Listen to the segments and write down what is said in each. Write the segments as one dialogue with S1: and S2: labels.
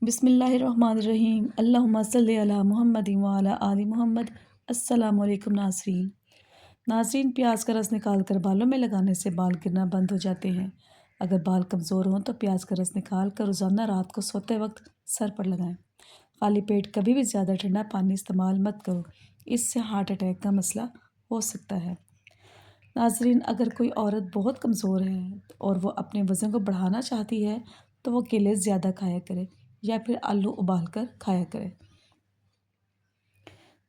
S1: بسم اللہ الرحمن الرحیم، اللہم صلی علی محمد وعلی آل محمد۔ السلام علیکم ناظرین، پیاز کا رس نکال کر بالوں میں لگانے سے بال گرنا بند ہو جاتے ہیں۔ اگر بال کمزور ہوں تو پیاز کا رس نکال کر روزانہ رات کو سوتے وقت سر پر لگائیں۔ خالی پیٹ کبھی بھی زیادہ ٹھنڈا پانی استعمال مت کرو، اس سے ہارٹ اٹیک کا مسئلہ ہو سکتا ہے۔ ناظرین، اگر کوئی عورت بہت کمزور ہے اور وہ اپنے وزن کو بڑھانا چاہتی ہے تو وہ کیلے زیادہ کھایا کرے یا پھر آلو ابال کر کھایا کرے۔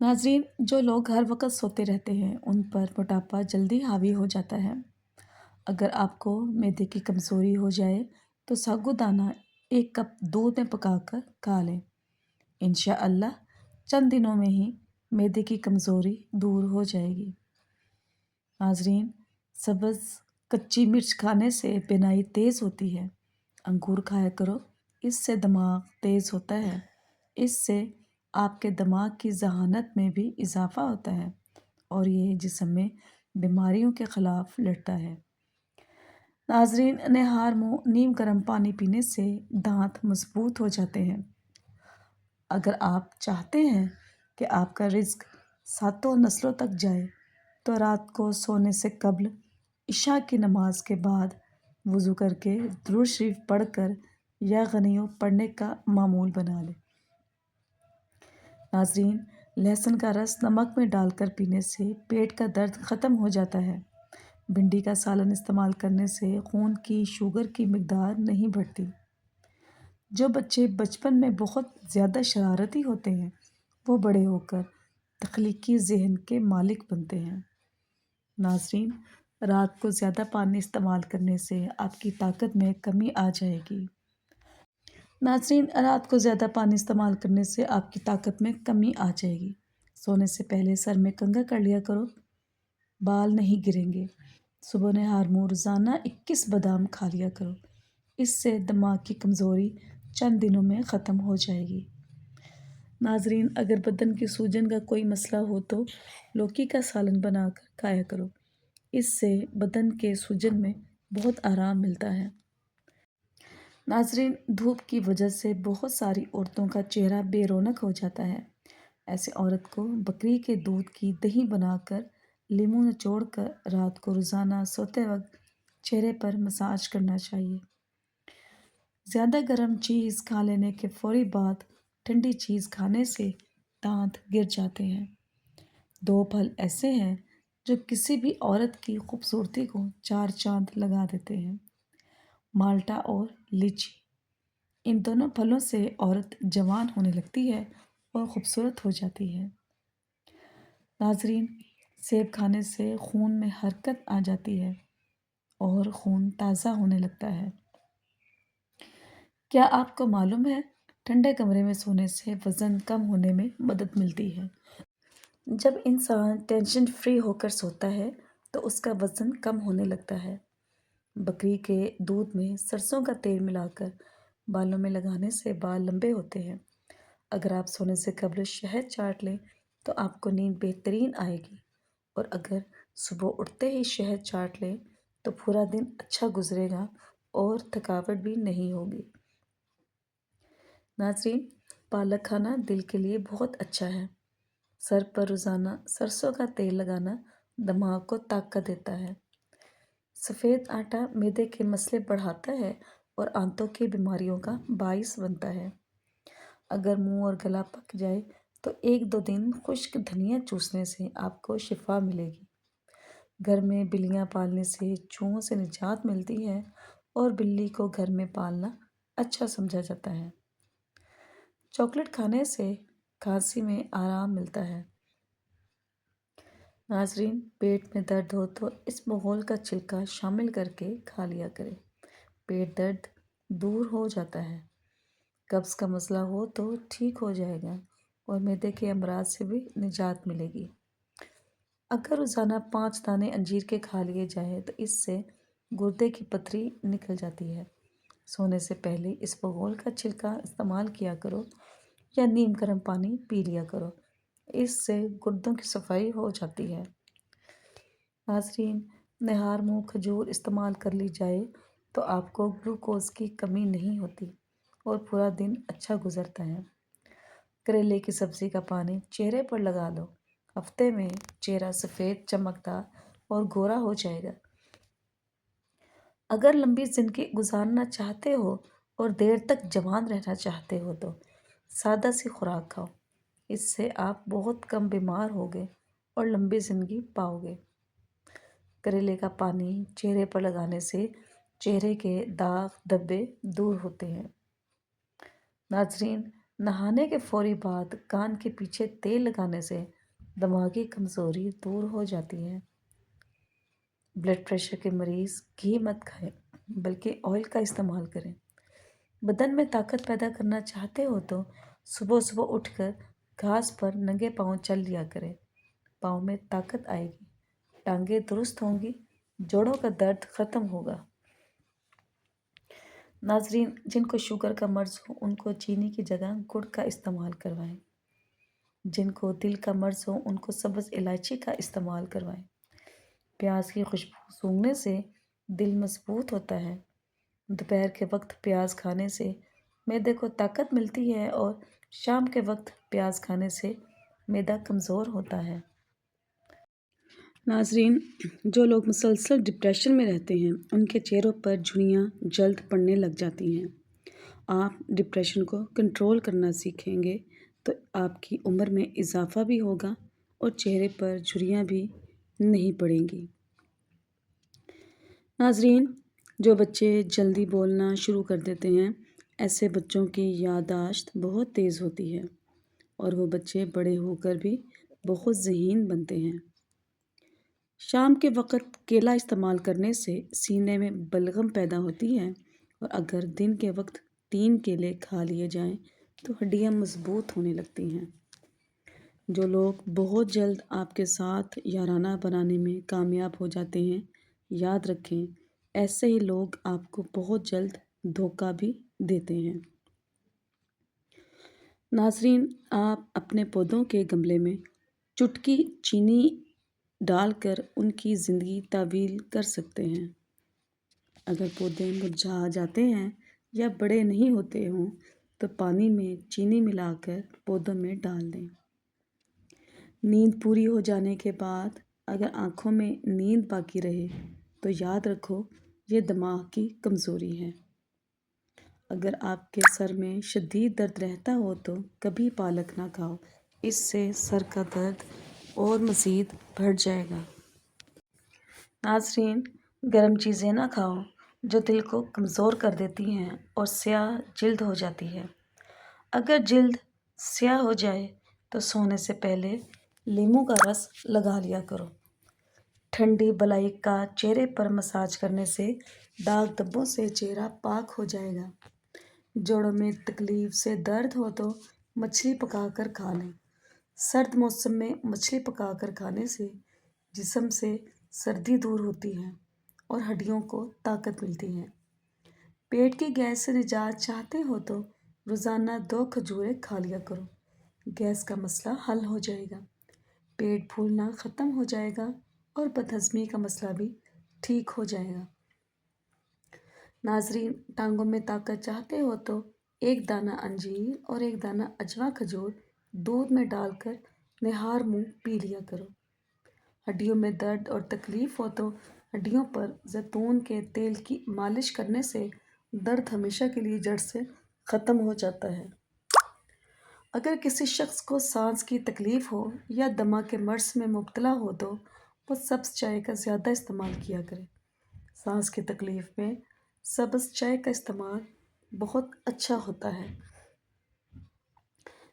S1: ناظرین، جو لوگ ہر وقت سوتے رہتے ہیں ان پر موٹاپا جلدی حاوی ہو جاتا ہے۔ اگر آپ کو معدے کی کمزوری ہو جائے تو ساگو دانہ 1 کپ دودھ میں پکا کر کھا لیں۔ انشاءاللہ چند دنوں میں ہی معدے کی کمزوری دور ہو جائے گی۔ ناظرین، سبز کچی مرچ کھانے سے بینائی تیز ہوتی ہے۔ انگور کھایا کرو، اس سے دماغ تیز ہوتا ہے۔ اس سے آپ کے دماغ کی ذہانت میں بھی اضافہ ہوتا ہے اور یہ جسم میں بیماریوں کے خلاف لڑتا ہے۔ ناظرین، نہار منہ نیم گرم پانی پینے سے دانت مضبوط ہو جاتے ہیں۔ اگر آپ چاہتے ہیں کہ آپ کا رزق ساتوں نسلوں تک جائے تو رات کو سونے سے قبل عشاء کی نماز کے بعد وضو کر کے درود شریف پڑھ کر یا غنیوں پڑھنے کا معمول بنا لیں۔ ناظرین، لہسن کا رس نمک میں ڈال کر پینے سے پیٹ کا درد ختم ہو جاتا ہے۔ بھنڈی کا سالن استعمال کرنے سے خون کی شوگر کی مقدار نہیں بڑھتی۔ جو بچے بچپن میں بہت زیادہ شرارتی ہوتے ہیں وہ بڑے ہو کر تخلیقی ذہن کے مالک بنتے ہیں۔ ناظرین، رات کو زیادہ پانی استعمال کرنے سے آپ کی طاقت میں کمی آ جائے گی۔ ناظرین، رات کو زیادہ پانی استعمال کرنے سے آپ کی طاقت میں کمی آ جائے گی۔ سونے سے پہلے سر میں کنگھا کر لیا کرو، بال نہیں گریں گے۔ صبح نہار منہ روزانہ 21 بادام کھا لیا کرو، اس سے دماغ کی کمزوری چند دنوں میں ختم ہو جائے گی۔ ناظرین، اگر بدن کی سوجن کا کوئی مسئلہ ہو تو لوکی کا سالن بنا کر کھایا کرو، اس سے بدن کے سوجن میں بہت آرام ملتا ہے۔ ناظرین، دھوپ کی وجہ سے بہت ساری عورتوں کا چہرہ بے رونق ہو جاتا ہے۔ ایسے عورت کو بکری کے دودھ کی دہی بنا کر لیموں نچوڑ کر رات کو روزانہ سوتے وقت چہرے پر مساج کرنا چاہیے۔ زیادہ گرم چیز کھا لینے کے فوری بعد ٹھنڈی چیز کھانے سے دانت گر جاتے ہیں۔ 2 پھل ایسے ہیں جو کسی بھی عورت کی خوبصورتی کو 4 چاند لگا دیتے ہیں: مالٹا اور لیچی۔ ان دونوں پھلوں سے عورت جوان ہونے لگتی ہے اور خوبصورت ہو جاتی ہے۔ ناظرین، سیب کھانے سے خون میں حرکت آ جاتی ہے اور خون تازہ ہونے لگتا ہے۔ کیا آپ کو معلوم ہے ٹھنڈے کمرے میں سونے سے وزن کم ہونے میں مدد ملتی ہے؟ جب انسان ٹینشن فری ہو کر سوتا ہے تو اس کا وزن کم ہونے لگتا ہے۔ بکری کے دودھ میں سرسوں کا تیل ملا کر بالوں میں لگانے سے بال لمبے ہوتے ہیں۔ اگر آپ سونے سے قبل شہد چاٹ لیں تو آپ کو نیند بہترین آئے گی، اور اگر صبح اٹھتے ہی شہد چاٹ لیں تو پورا دن اچھا گزرے گا اور تھکاوٹ بھی نہیں ہوگی۔ ناظرین، پالک کھانا دل کے لیے بہت اچھا ہے۔ سر پر روزانہ سرسوں کا تیل لگانا دماغ کو طاقت دیتا ہے۔ سفید آٹا معدے کے مسئلے بڑھاتا ہے اور آنتوں کی بیماریوں کا باعث بنتا ہے۔ اگر منہ اور گلا پک جائے تو 1-2 دن خشک دھنیا چوسنے سے آپ کو شفا ملے گی۔ گھر میں بلیاں پالنے سے چوہوں سے نجات ملتی ہے اور بلی کو گھر میں پالنا اچھا سمجھا جاتا ہے۔ چاکلیٹ کھانے سے کھانسی میں آرام ملتا ہے۔ ناظرین، پیٹ میں درد ہو تو اسبغول کا چھلکا شامل کر کے کھا لیا کریں، پیٹ درد دور ہو جاتا ہے۔ قبض کا مسئلہ ہو تو ٹھیک ہو جائے گا اور معدے کے امراض سے بھی نجات ملے گی۔ اگر روزانہ 5 دانے انجیر کے کھا لیے جائیں تو اس سے گردے کی پتھری نکل جاتی ہے۔ سونے سے پہلے اسبغول کا چھلکا استعمال کیا کرو یا نیم گرم پانی پی لیا کرو، اس سے گردوں کی صفائی ہو جاتی ہے۔ ناظرین، نہار منہ کھجور استعمال کر لی جائے تو آپ کو گلوکوز کی کمی نہیں ہوتی اور پورا دن اچھا گزرتا ہے۔ کریلے کی سبزی کا پانی چہرے پر لگا لو، ہفتے میں چہرہ سفید، چمکدار اور گورا ہو جائے گا۔ اگر لمبی زندگی گزارنا چاہتے ہو اور دیر تک جوان رہنا چاہتے ہو تو سادہ سی خوراک کھاؤ۔ اس سے آپ بہت کم بیمار ہوگے اور لمبی زندگی پاؤ گے۔ کریلے کا پانی چہرے پر لگانے سے چہرے کے داغ دھبے دور ہوتے ہیں۔ ناظرین، نہانے کے فوری بعد کان کے پیچھے تیل لگانے سے دماغی کمزوری دور ہو جاتی ہے۔ بلڈ پریشر کے مریض گھی مت کھائیں بلکہ آئل کا استعمال کریں۔ بدن میں طاقت پیدا کرنا چاہتے ہو تو صبح صبح اٹھ کر گھاس پر ننگے پاؤں چل لیا کریں۔ پاؤں میں طاقت آئے گی، ٹانگیں درست ہوں گی، جوڑوں کا درد ختم ہوگا۔ ناظرین، جن کو شوگر کا مرض ہو ان کو چینی کی جگہ گڑ کا استعمال کروائیں۔ جن کو دل کا مرض ہو ان کو سبز الائچی کا استعمال کروائیں۔ پیاز کی خوشبو سونگھنے سے دل مضبوط ہوتا ہے۔ دوپہر کے وقت پیاز کھانے سے معدے کو طاقت ملتی ہے اور شام کے وقت پیاز کھانے سے معدہ کمزور ہوتا ہے۔ ناظرین، جو لوگ مسلسل ڈپریشن میں رہتے ہیں ان کے چہروں پر جھریاں جلد پڑنے لگ جاتی ہیں۔ آپ ڈپریشن کو کنٹرول کرنا سیکھیں گے تو آپ کی عمر میں اضافہ بھی ہوگا اور چہرے پر جھریاں بھی نہیں پڑیں گی۔ ناظرین، جو بچے جلدی بولنا شروع کر دیتے ہیں ایسے بچوں کی یادداشت بہت تیز ہوتی ہے اور وہ بچے بڑے ہو کر بھی بہت ذہین بنتے ہیں۔ شام کے وقت کیلا استعمال کرنے سے سینے میں بلغم پیدا ہوتی ہے اور اگر دن کے وقت 3 کیلے کھا لیے جائیں تو ہڈیاں مضبوط ہونے لگتی ہیں۔ جو لوگ بہت جلد آپ کے ساتھ یارانہ بنانے میں کامیاب ہو جاتے ہیں، یاد رکھیں ایسے ہی لوگ آپ کو بہت جلد دھوکہ بھی دیتے ہیں۔ ناظرین، آپ اپنے پودوں کے گملے میں چٹکی چینی ڈال کر ان کی زندگی طویل کر سکتے ہیں۔ اگر پودے مرجھا جاتے ہیں یا بڑے نہیں ہوتے ہوں تو پانی میں چینی ملا کر پودوں میں ڈال دیں۔ نیند پوری ہو جانے کے بعد اگر آنکھوں میں نیند باقی رہے تو یاد رکھو یہ دماغ کی کمزوری ہے۔ اگر آپ کے سر میں شدید درد رہتا ہو تو کبھی پالک نہ کھاؤ، اس سے سر کا درد اور مزید بڑھ جائے گا۔ ناظرین، گرم چیزیں نہ کھاؤ جو دل کو کمزور کر دیتی ہیں اور سیاہ جلد ہو جاتی ہے۔ اگر جلد سیاہ ہو جائے تو سونے سے پہلے لیموں کا رس لگا لیا کرو۔ ٹھنڈی بالائی کا چہرے پر مساج کرنے سے داغ دھبوں سے چہرہ پاک ہو جائے گا۔ جوڑوں میں تکلیف سے درد ہو تو مچھلی پکا کر کھا لیں۔ سرد موسم میں مچھلی پکا کر کھانے سے جسم سے سردی دور ہوتی ہے اور ہڈیوں کو طاقت ملتی ہے۔ پیٹ کی گیس سے نجات چاہتے ہو تو روزانہ 2 کھجوریں کھا لیا کرو، گیس کا مسئلہ حل ہو جائے گا، پیٹ پھولنا ختم ہو جائے گا اور بد ہضمی کا مسئلہ بھی ٹھیک ہو جائے گا۔ ناظرین، ٹانگوں میں طاقت چاہتے ہو تو 1 دانہ انجیر اور 1 دانہ اجوا کھجور دودھ میں ڈال کر نہار منہ پی لیا کرو۔ ہڈیوں میں درد اور تکلیف ہو تو ہڈیوں پر زیتون کے تیل کی مالش کرنے سے درد ہمیشہ کے لیے جڑ سے ختم ہو جاتا ہے۔ اگر کسی شخص کو سانس کی تکلیف ہو یا دمہ کے مرض میں مبتلا ہو تو وہ سبز چائے کا زیادہ استعمال کیا کرے۔ سانس کی تکلیف میں سبز چائے کا استعمال بہت اچھا ہوتا ہے۔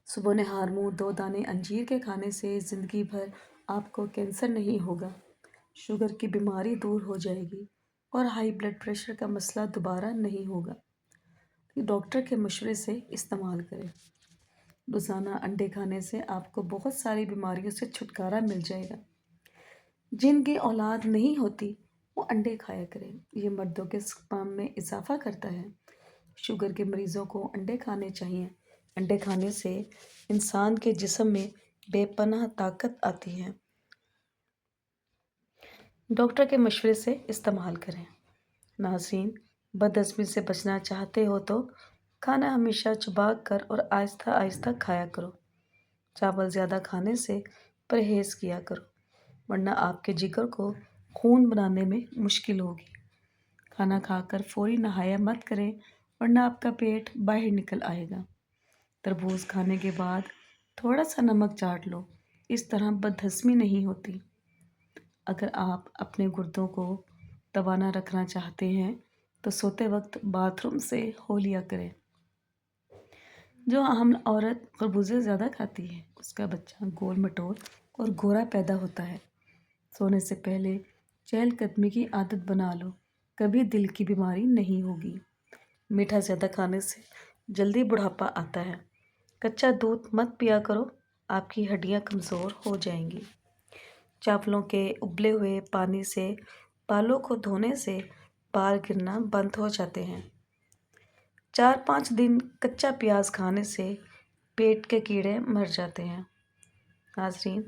S1: صبح نہار منہ 2 دانے انجیر کے کھانے سے زندگی بھر آپ کو کینسر نہیں ہوگا، شوگر کی بیماری دور ہو جائے گی اور ہائی بلڈ پریشر کا مسئلہ دوبارہ نہیں ہوگا۔ ڈاکٹر کے مشورے سے استعمال کریں۔ روزانہ انڈے کھانے سے آپ کو بہت ساری بیماریوں سے چھٹکارا مل جائے گا۔ جن کی اولاد نہیں ہوتی وہ انڈے کھایا کریں، یہ مردوں کے سپرم میں اضافہ کرتا ہے۔ شوگر کے مریضوں کو انڈے کھانے چاہئیں۔ انڈے کھانے سے انسان کے جسم میں بے پناہ طاقت آتی ہے۔ ڈاکٹر کے مشورے سے استعمال کریں۔ ناظرین، بد ہضمی سے بچنا چاہتے ہو تو کھانا ہمیشہ چبا کر اور آہستہ آہستہ کھایا کرو۔ چاول زیادہ کھانے سے پرہیز کیا کرو، ورنہ آپ کے جگر کو خون بنانے میں مشکل ہوگی۔ کھانا کھا کر فوری نہایا مت کریں، ورنہ آپ کا پیٹ باہر نکل آئے گا۔ تربوز کھانے کے بعد تھوڑا سا نمک چاٹ لو، اس طرح بدہضمی نہیں ہوتی۔ اگر آپ اپنے گردوں کو توانا رکھنا چاہتے ہیں تو سوتے وقت باتھ روم سے ہو لیا کریں۔ جو حاملہ عورت خربوزے زیادہ کھاتی ہے اس کا بچہ گول مٹول اور گورا پیدا ہوتا ہے۔ سونے سے پہلے چہل قدمی کی عادت بنا لو، کبھی دل کی بیماری نہیں ہوگی۔ میٹھا زیادہ کھانے سے جلدی بڑھاپا آتا ہے۔ کچا دودھ مت پیا کرو، آپ کی ہڈیاں کمزور ہو جائیں گی۔ چاولوں کے ابلے ہوئے پانی سے بالوں کو دھونے سے بال گرنا بند ہو جاتے ہیں۔ 4-5 دن کچا پیاز کھانے سے پیٹ کے کیڑے مر جاتے ہیں۔ ناظرین،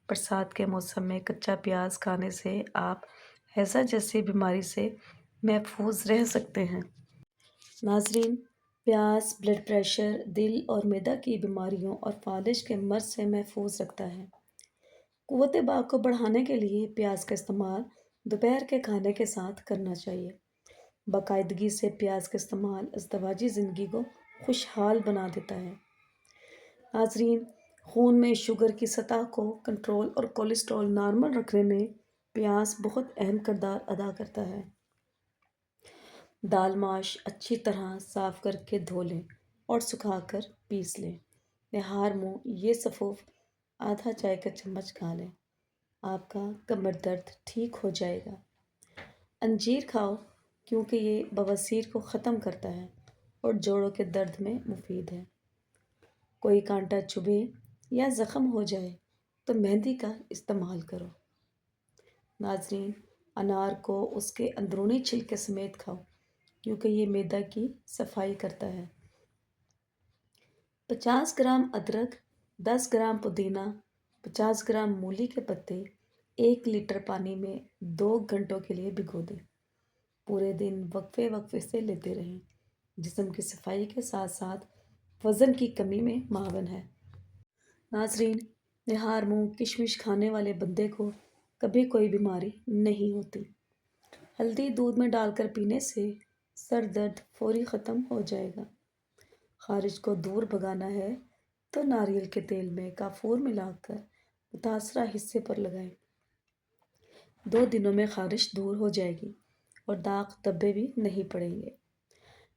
S1: برسات کے موسم میں کچا پیاز کھانے سے آپ ہیضہ جیسی بیماری سے محفوظ رہ سکتے ہیں۔ ناظرین، پیاز بلڈ پریشر، دل اور معدہ کی بیماریوں اور فالج کے مرض سے محفوظ رکھتا ہے۔ قوت باہ کو بڑھانے کے لیے پیاز کا استعمال دوپہر کے کھانے کے ساتھ کرنا چاہیے۔ باقاعدگی سے پیاز کا استعمال ازدواجی زندگی کو خوشحال بنا دیتا ہے۔ ناظرین، خون میں شوگر کی سطح کو کنٹرول اور کولیسٹرول نارمل رکھنے میں پیاز بہت اہم کردار ادا کرتا ہے۔ دال ماش اچھی طرح صاف کر کے دھو لیں اور سکھا کر پیس لیں۔ نہار منہ یہ سفوف آدھا چائے کا چمچ کھا لیں، آپ کا کمر درد ٹھیک ہو جائے گا۔ انجیر کھاؤ کیونکہ یہ بواسیر کو ختم کرتا ہے اور جوڑوں کے درد میں مفید ہے۔ کوئی کانٹا چبھے یا زخم ہو جائے تو مہندی کا استعمال کرو۔ ناظرین، انار کو اس کے اندرونی چھلکے سمیت کھاؤ کیونکہ یہ معدہ کی صفائی کرتا ہے۔ 50 گرام ادرک، 10 گرام پودینہ، 50 گرام مولی کے پتے 1 لیٹر پانی میں 2 گھنٹوں کے لیے بھگو دیں۔ پورے دن وقفے وقفے سے لیتے رہیں۔ جسم کی صفائی کے ساتھ ساتھ وزن کی کمی میں معاون ہے۔ ناظرین، نہار منہ کشمش کھانے والے بندے کو کبھی کوئی بیماری نہیں ہوتی۔ ہلدی دودھ میں ڈال کر پینے سے سر درد فوری ختم ہو جائے گا۔ خارش کو دور بھگانا ہے تو ناریل کے تیل میں کافور ملا کر متاثرہ حصے پر لگائیں۔ 2 دنوں میں خارش دور ہو جائے گی اور داغ دھبے بھی نہیں پڑیں گے۔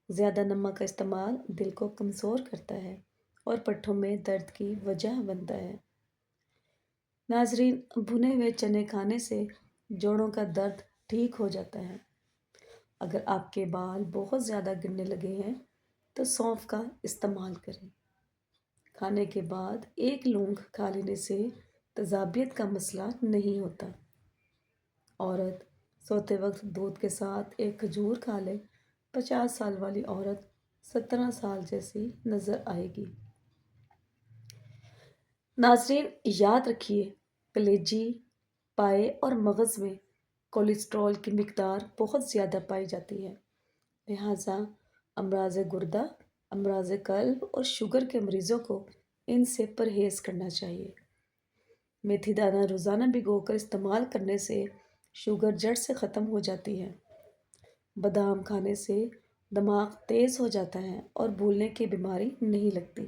S1: زیادہ نمک کا استعمال دل کو کمزور کرتا ہے اور پٹھوں میں درد کی وجہ بنتا ہے۔ ناظرین، بھنے ہوئے چنے کھانے سے جوڑوں کا درد ٹھیک ہو جاتا ہے۔ اگر آپ کے بال بہت زیادہ گرنے لگے ہیں تو سونف کا استعمال کریں۔ کھانے کے بعد 1 لونگ کھا لینے سے تیزابیت کا مسئلہ نہیں ہوتا۔ عورت سوتے وقت دودھ کے ساتھ 1 کھجور کھا لے، 50 سال والی عورت 17 سال جیسی نظر آئے گی۔ ناظرین، یاد رکھیے، کلیجی، پائے اور مغز میں کولیسٹرول کی مقدار بہت زیادہ پائی جاتی ہے، لہٰذا امراض گردہ، امراض قلب اور شوگر کے مریضوں کو ان سے پرہیز کرنا چاہیے۔ میتھی دانہ روزانہ بھگو کر استعمال کرنے سے شوگر جڑ سے ختم ہو جاتی ہے۔ بادام کھانے سے دماغ تیز ہو جاتا ہے اور بھولنے کی بیماری نہیں لگتی۔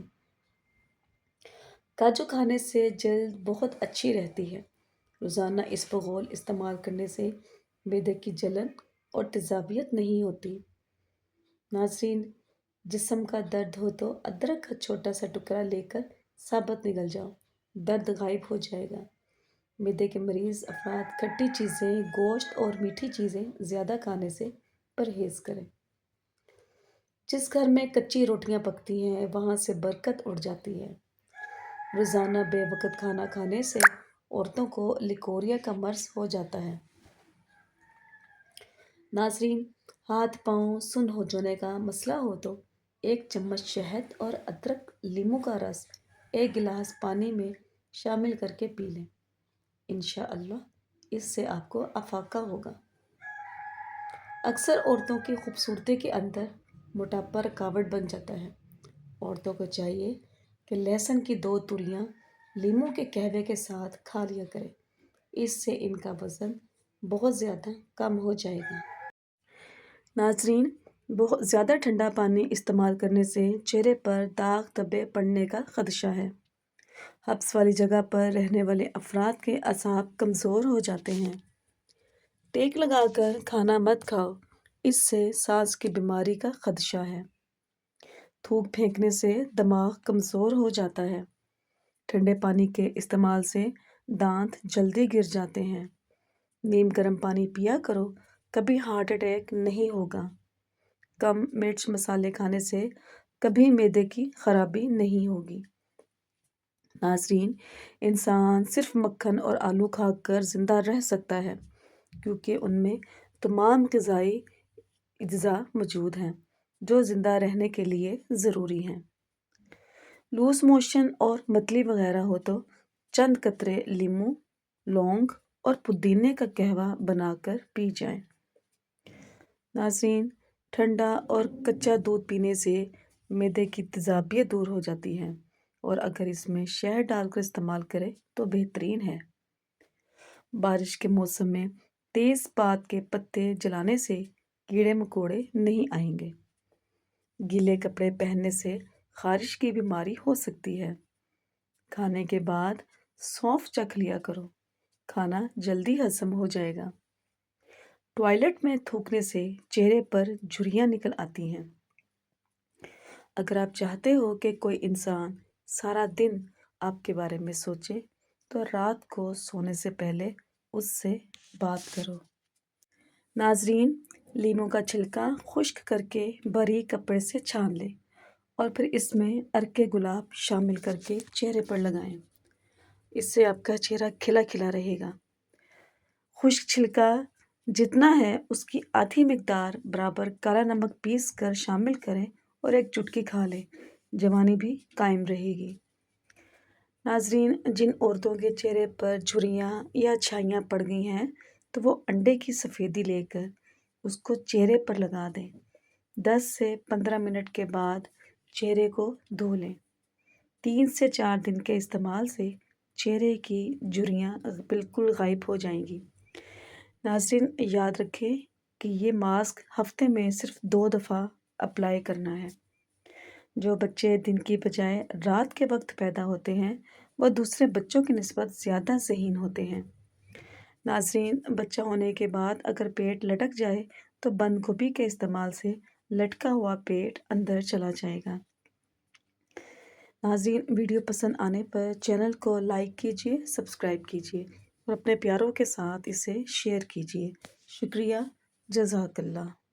S1: کاجو کھانے سے جلد بہت اچھی رہتی ہے۔ روزانہ اسبغول استعمال کرنے سے معدے کی جلن اور تیزابیت نہیں ہوتی۔ ناظرین، جسم کا درد ہو تو ادرک کا چھوٹا سا ٹکڑا لے کر ثابت نگل جاؤ، درد غائب ہو جائے گا۔ معدے کے مریض افراد کھٹی چیزیں، گوشت اور میٹھی چیزیں زیادہ کھانے سے پرہیز کریں۔ جس گھر میں کچی روٹیاں پکتی ہیں وہاں سے برکت اڑ جاتی ہے۔ روزانہ بے وقت کھانا کھانے سے عورتوں کو لیکوریا کا مرض ہو جاتا ہے۔ ناظرین، ہاتھ پاؤں سن ہو جانے کا مسئلہ ہو تو 1 چمچ شہد اور ادرک لیموں کا رس 1 گلاس پانی میں شامل کر کے پی لیں۔ انشاءاللہ اس سے آپ کو افاقہ ہوگا۔ اکثر عورتوں کی خوبصورتی کے اندر موٹاپا رکاوٹ بن جاتا ہے۔ عورتوں کو چاہیے کہ لہسن کی 2 تولیاں لیموں کے قہوے کے ساتھ کھا لیا کریں، اس سے ان کا وزن بہت زیادہ کم ہو جائے گا۔ ناظرین، بہت زیادہ ٹھنڈا پانی استعمال کرنے سے چہرے پر داغ دھبے پڑنے کا خدشہ ہے۔ حبس والی جگہ پر رہنے والے افراد کے اعصاب کمزور ہو جاتے ہیں۔ ٹیک لگا کر کھانا مت کھاؤ، اس سے سانس کی بیماری کا خدشہ ہے۔ تھوک پھینکنے سے دماغ کمزور ہو جاتا ہے۔ ٹھنڈے پانی کے استعمال سے دانت جلدی گر جاتے ہیں۔ نیم گرم پانی پیا کرو، کبھی ہارٹ اٹیک نہیں ہوگا۔ کم مرچ مسالے کھانے سے کبھی معدے کی خرابی نہیں ہوگی۔ ناظرین، انسان صرف مکھن اور آلو کھا کر زندہ رہ سکتا ہے کیونکہ ان میں تمام غذائی اجزاء موجود ہیں جو زندہ رہنے کے لیے ضروری ہیں۔ لوز موشن اور متلی وغیرہ ہو تو چند قطرے لیموں، لونگ اور پودینے کا قہوہ بنا کر پی جائیں۔ ناظرین، ٹھنڈا اور کچا دودھ پینے سے معدے کی تیزابیت دور ہو جاتی ہے اور اگر اس میں شہد ڈال کر استعمال کرے تو بہترین ہے۔ بارش کے موسم میں تیز پات کے پتے جلانے سے کیڑے مکوڑے نہیں آئیں گے۔ گیلے کپڑے پہننے سے خارش کی بیماری ہو سکتی ہے۔ کھانے کے بعد سونف چکھ لیا کرو، کھانا جلدی ہضم ہو جائے گا۔ ٹوائلٹ میں تھوکنے سے چہرے پر جھریاں نکل آتی ہیں۔ اگر آپ چاہتے ہو کہ کوئی انسان سارا دن آپ کے بارے میں سوچے تو رات کو سونے سے پہلے اس سے بات کرو۔ ناظرین، لیموں کا چھلکا خشک کر کے باریک کپڑے سے چھان لیں اور پھر اس میں عرق گلاب شامل کر کے چہرے پر لگائیں۔ اس سے آپ کا چہرہ کھلا کھلا رہے گا۔ خشک چھلکا جتنا ہے اس کی آدھی مقدار برابر کالا نمک پیس کر شامل کریں اور ایک چٹکی کھا لیں، جوانی بھی قائم رہے گی۔ ناظرین، جن عورتوں کے چہرے پر جھریاں یا چھائیاں پڑ گئی ہیں تو وہ انڈے کی سفیدی لے کر اس کو چہرے پر لگا دیں۔ 10 سے 15 منٹ کے بعد چہرے کو دھو لیں۔ 3 سے 4 دن کے استعمال سے چہرے کی جھریاں بالکل غائب ہو جائیں گی۔ ناظرین، یاد رکھیں کہ یہ ماسک ہفتے میں صرف 2 دفعہ اپلائی کرنا ہے۔ جو بچے دن کی بجائے رات کے وقت پیدا ہوتے ہیں وہ دوسرے بچوں کی نسبت زیادہ ذہین ہوتے ہیں۔ ناظرین، بچہ ہونے کے بعد اگر پیٹ لٹک جائے تو بند گوبھی کے استعمال سے لٹکا ہوا پیٹ اندر چلا جائے گا۔ ناظرین، ویڈیو پسند آنے پر چینل کو لائک کیجیے، سبسکرائب کیجیے اور اپنے پیاروں کے ساتھ اسے شیئر کیجیے۔ شکریہ، جزاک اللہ۔